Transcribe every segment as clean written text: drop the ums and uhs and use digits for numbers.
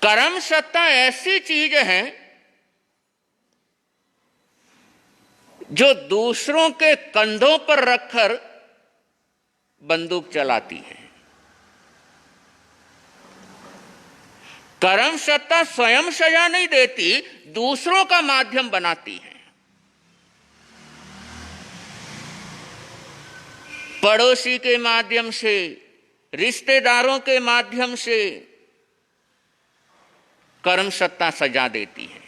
कर्म सत्ता ऐसी चीज है जो दूसरों के कंधों पर रखकर बंदूक चलाती है। कर्म सत्ता स्वयं सजा नहीं देती, दूसरों का माध्यम बनाती है। पड़ोसी के माध्यम से, रिश्तेदारों के माध्यम से कर्म सत्ता सजा देती है।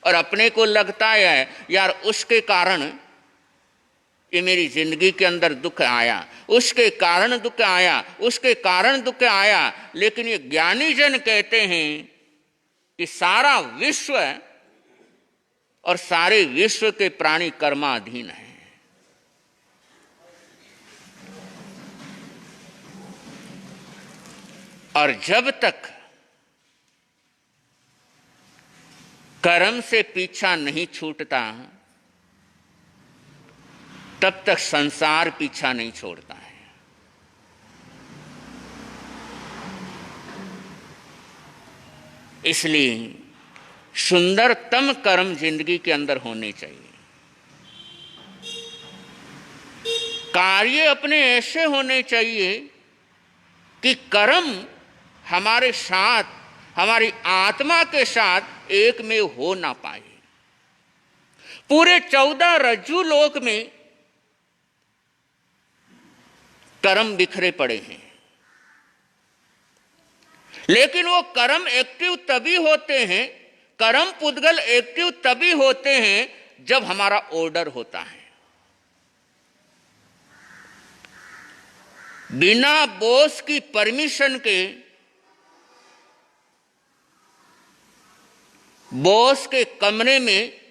और अपने को लगता है यार उसके कारण ये मेरी जिंदगी के अंदर दुख आया, उसके कारण दुख आया, उसके कारण दुख आया। लेकिन ये ज्ञानी जन कहते हैं कि सारा विश्व और सारे विश्व के प्राणी कर्माधीन हैं। और जब तक कर्म से पीछा नहीं छूटता तब तक संसार पीछा नहीं छोड़ता है। इसलिए सुंदरतम कर्म जिंदगी के अंदर होने चाहिए। कार्य अपने ऐसे होने चाहिए कि कर्म हमारे साथ, हमारी आत्मा के साथ एक में हो ना पाए। पूरे 14 रज्जु लोक में कर्म बिखरे पड़े हैं, लेकिन वो कर्म एक्टिव तभी होते हैं, कर्म पुद्गल एक्टिव तभी होते हैं जब हमारा ऑर्डर होता है। बिना बॉस की परमिशन के बॉस के कमरे में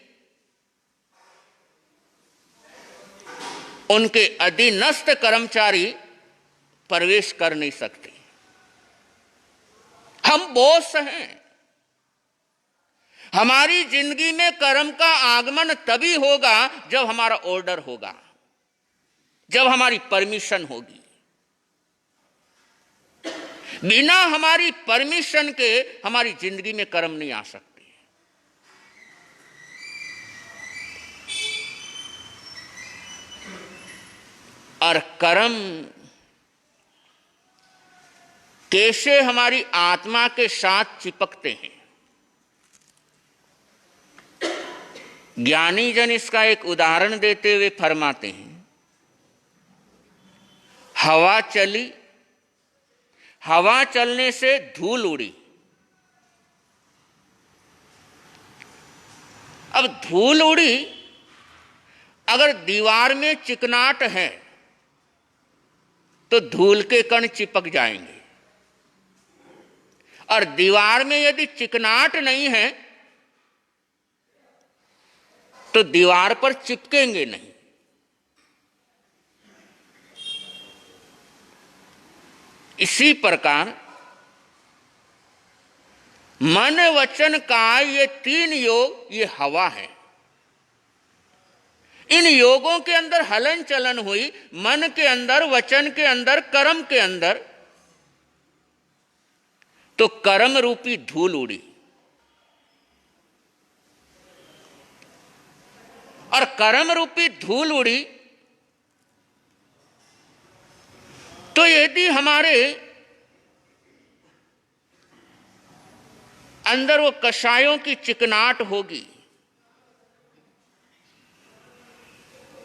उनके अधीनस्थ कर्मचारी प्रवेश कर नहीं सकते। हम बॉस हैं। हमारी जिंदगी में कर्म का आगमन तभी होगा जब हमारा ऑर्डर होगा, जब हमारी परमिशन होगी। बिना हमारी परमिशन के हमारी जिंदगी में कर्म नहीं आ सकते। और कर्म कैसे हमारी आत्मा के साथ चिपकते हैं, ज्ञानी जन इसका एक उदाहरण देते हुए फरमाते हैं, हवा चली, हवा चलने से धूल उड़ी। अब धूल उड़ी, अगर दीवार में चिकनाट है तो धूल के कण चिपक जाएंगे, और दीवार में यदि चिकनाट नहीं है तो दीवार पर चिपकेंगे नहीं। इसी प्रकार मन वचन काय ये 3 योग, ये हवा है। इन योगों के अंदर हलन चलन हुई, मन के अंदर, वचन के अंदर, कर्म के अंदर, तो कर्म रूपी धूल उड़ी। और कर्म रूपी धूल उड़ी तो यदि हमारे अंदर वो कषायों की चिकनाट होगी,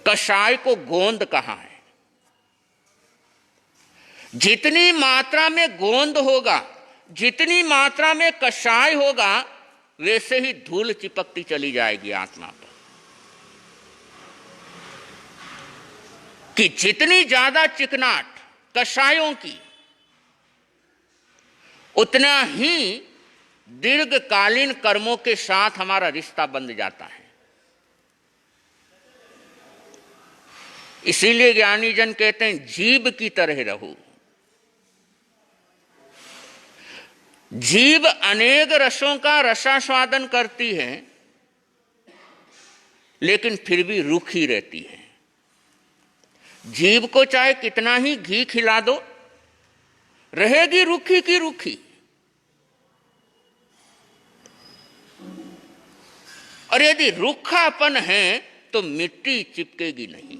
कषाय को गोंद कहा है, जितनी मात्रा में गोंद होगा, जितनी मात्रा में कषाय होगा, वैसे ही धूल चिपकती चली जाएगी आत्मा पर। कि जितनी ज्यादा चिकनाट कषायों की, उतना ही दीर्घकालीन कर्मों के साथ हमारा रिश्ता बंध जाता है। इसीलिए ज्ञानी जन कहते हैं जीभ की तरह रहो। जीभ अनेक रसों का रसास्वादन करती है, लेकिन फिर भी रूखी रहती है। जीभ को चाहे कितना ही घी खिला दो, रहेगी रूखी की रूखी। और यदि रूखापन है तो मिट्टी चिपकेगी नहीं।